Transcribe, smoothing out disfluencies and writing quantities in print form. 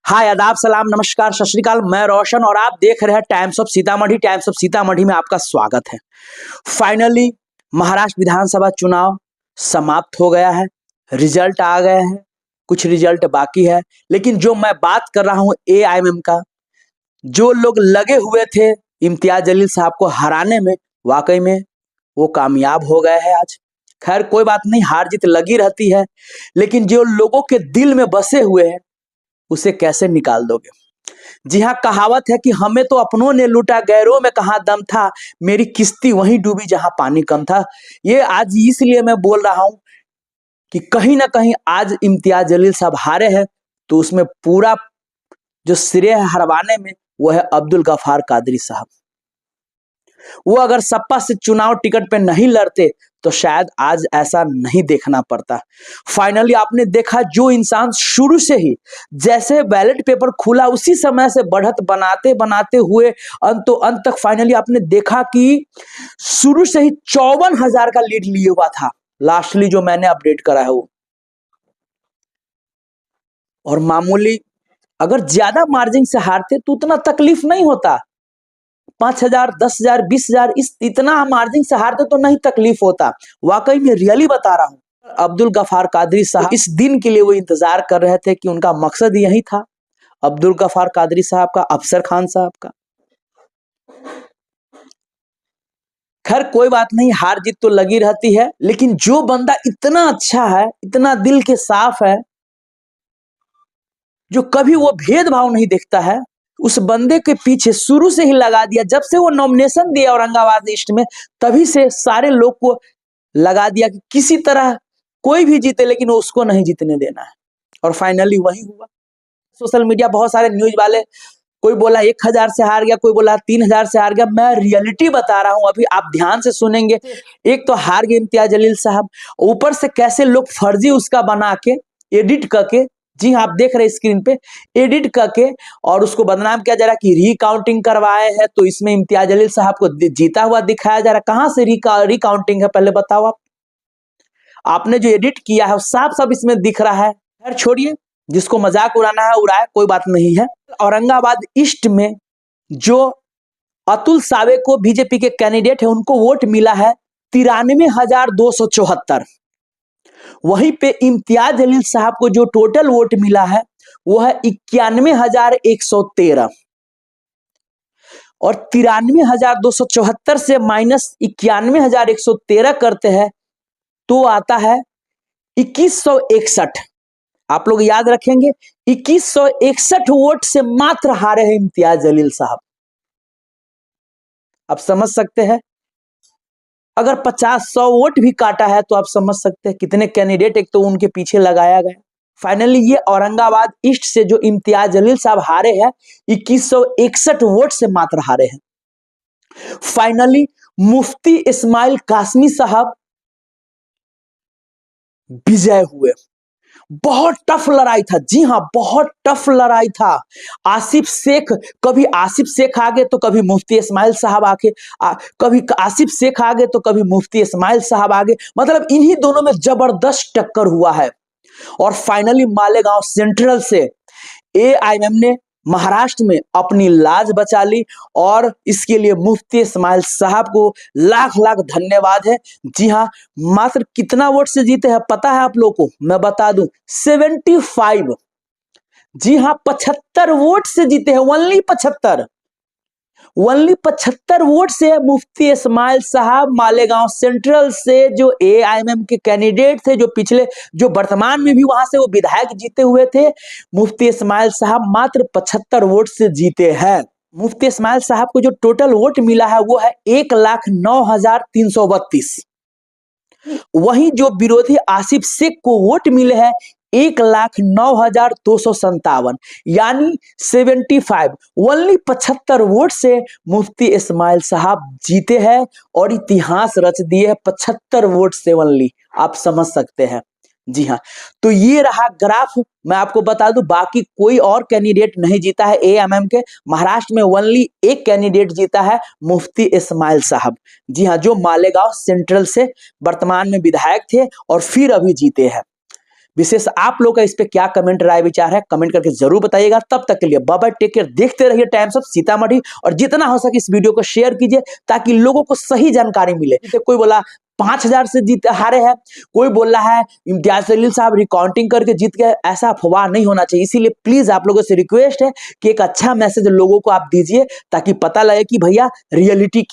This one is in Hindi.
हाय, आदाब, सलाम, नमस्कार, सत श्री अकाल। मैं रोशन और आप देख रहे हैं times of Sitamarhi. Times of Sitamarhi में आपका स्वागत है। फाइनली महाराष्ट्र विधानसभा चुनाव समाप्त हो गया है, रिजल्ट आ गए हैं, कुछ रिजल्ट बाकी है। लेकिन जो मैं बात कर रहा हूं एआईएमएम का, जो लोग लगे हुए थे इम्तियाज जलील साहब को हराने में, वाकई में वो कामयाब हो गए हैं आज। खैर कोई बात नहीं, हार जीत लगी रहती है, लेकिन जो लोगों के दिल में बसे हुए हैं उसे कैसे निकाल दोगे। जी हाँ, कहावत है कि हमें तो अपनों ने लूटा, गैरों में कहाँ दम था, मेरी किश्ती वहीं डूबी जहां पानी कम था। ये आज इसलिए मैं बोल रहा हूं कि कहीं ना कहीं आज इम्तियाज जलील साहब हारे हैं, तो उसमें पूरा जो श्रेय है हरवाने में वो है अब्दुल गफ्फार कादरी साहब। वो अगर सपा से चुनाव टिकट पे नहीं लड़ते तो शायद आज ऐसा नहीं देखना पड़ता। फाइनली आपने देखा, जो इंसान शुरू से ही जैसे बैलेट पेपर खुला उसी समय से बढ़त बनाते बनाते हुए अंत तक फाइनली आपने देखा कि शुरू से ही 54,000 का लीड लिए हुआ था। लास्टली जो मैंने अपडेट करा है वो, और मामूली अगर ज्यादा मार्जिन से हारते तो उतना तकलीफ नहीं होता। 5,000, 10,000, 20,000 इस इतना मार्जिन से हारते तो नहीं तकलीफ होता। वाकई में रियली बता रहा हूं। अब्दुल गफ्फार कादरी साहब इस दिन के लिए वो इंतजार कर रहे थे कि उनका मकसद यही था, अब्दुल गफ्फार कादरी साहब का, अफसर खान साहब का। खैर कोई बात नहीं, हार जीत तो लगी रहती है, लेकिन जो बंदा इतना अच्छा है, इतना दिल के साफ है, जो कभी वो भेदभाव नहीं देखता है, उस बंदे के पीछे शुरू से ही लगा दिया। जब से वो नॉमिनेशन दिया औरंगाबाद ईस्ट में, तभी से सारे लोग को लगा दिया कि किसी तरह कोई भी जीते लेकिन उसको नहीं जीतने देना है। और फाइनली वही हुआ। सोशल मीडिया बहुत सारे न्यूज वाले, कोई बोला 1,000 से हार गया, कोई बोला 3,000 से हार गया। मैं रियलिटी बता रहा हूं, अभी आप ध्यान से सुनेंगे। एक तो हार गए इम्तियाज जलील साहब, ऊपर से कैसे लोग फर्जी उसका बना के एडिट करके, जी हाँ आप देख रहे हैं स्क्रीन पे, एडिट करके और उसको बदनाम किया जा रहा है कि रिकाउंटिंग करवाए हैं, तो इसमें इम्तियाज जलील साहब को जीता हुआ दिखाया जा रहा है। कहां से रिकाउंटिंग है, पहले बताओ आप। आपने जो एडिट किया है साफ साफ इसमें दिख रहा है। खैर छोड़िए, जिसको मजाक उड़ाना है उड़ाए, कोई बात नहीं है। औरंगाबाद ईस्ट में जो अतुल सावे को बीजेपी के कैंडिडेट है, उनको वोट मिला है 93,274। वहीं पे इम्तियाज जलील साहब को जो टोटल वोट मिला है वो है 91,113। और 93,274 से माइनस 91,113 करते हैं तो आता है 2,161। आप लोग याद रखेंगे, 2,161 वोट से मात्र हारे हैं इम्तियाज जलील साहब। आप समझ सकते हैं, अगर 50-100 वोट भी काटा है तो आप समझ सकते हैं कितने कैंडिडेट एक तो उनके पीछे लगाया गया। फाइनली ये औरंगाबाद ईस्ट से जो इम्तियाज जलील साहब हारे हैं, 2,161 वोट से मात्र हारे हैं। फाइनली मुफ्ती इस्माइल कासमी साहब विजय हुए। बहुत टफ लड़ाई था, जी हाँ बहुत टफ लड़ाई था। आसिफ शेख, कभी आसिफ शेख आगे तो कभी मुफ्ती इस्माइल साहब आगे, कभी आसिफ शेख आगे तो कभी मुफ्ती इस्माइल साहब आगे, मतलब इन्हीं दोनों में जबरदस्त टक्कर हुआ है। और फाइनली मालेगांव सेंट्रल से एआईएमएम ने महाराष्ट्र में अपनी लाज बचा ली, और इसके लिए मुफ्ती इस्माइल साहब को लाख लाख धन्यवाद है। जी हाँ, मात्र कितना वोट से जीते हैं पता है आप लोगों को, मैं बता दूं 75। जी हाँ 75 वोट से जीते हैं, ओनली 75 वोट से मुफ्ती इस्माइल साहब मालेगांव सेंट्रल से, जो एआईएमएम के कैंडिडेट थे, जो पिछले, जो वर्तमान में भी वहां से वो विधायक जीते हुए थे, मुफ्ती इस्माइल साहब मात्र 75 वोट से जीते हैं। मुफ्ती इस्माइल साहब को जो टोटल वोट मिला है वो है 1,09,332। वहीं जो विरोधी आसिफ शेख को वोट मिले हैं 1,09,257, यानी 75। ओनली 75 वोट से मुफ्ती इस्माइल साहब जीते हैं और इतिहास रच दिए हैं 75 वोट से ओनली। आप समझ सकते हैं। जी हाँ, तो ये रहा ग्राफ। मैं आपको बता दूं, बाकी कोई और कैंडिडेट नहीं जीता है एआईएमएम के। महाराष्ट्र में ओनली एक कैंडिडेट जीता है, मुफ्ती इस्माइल साहब। जी हाँ, जो मालेगांव सेंट्रल से वर्तमान में विधायक थे और फिर अभी जीते हैं। विशेष आप लोग का इस पे क्या कमेंट राय विचार है, कमेंट करके जरूर बताइएगा। तब तक के लिए बाय बाय, टेक केयर, देखते रहिए टाइम्स ऑफ सीतामढ़ी और जितना हो सके इस वीडियो को शेयर कीजिए ताकि लोगों को सही जानकारी मिले। कोई बोला 5,000 से जीत हारे हैं, कोई बोल रहा है इम्तियाज जलील साहब रिकाउंटिंग करके जीत गए, ऐसा अफवाह नहीं होना चाहिए। इसीलिए प्लीज आप लोगों से रिक्वेस्ट है कि एक अच्छा मैसेज लोगों को आप दीजिए ताकि पता लगे कि भैया रियलिटी क्या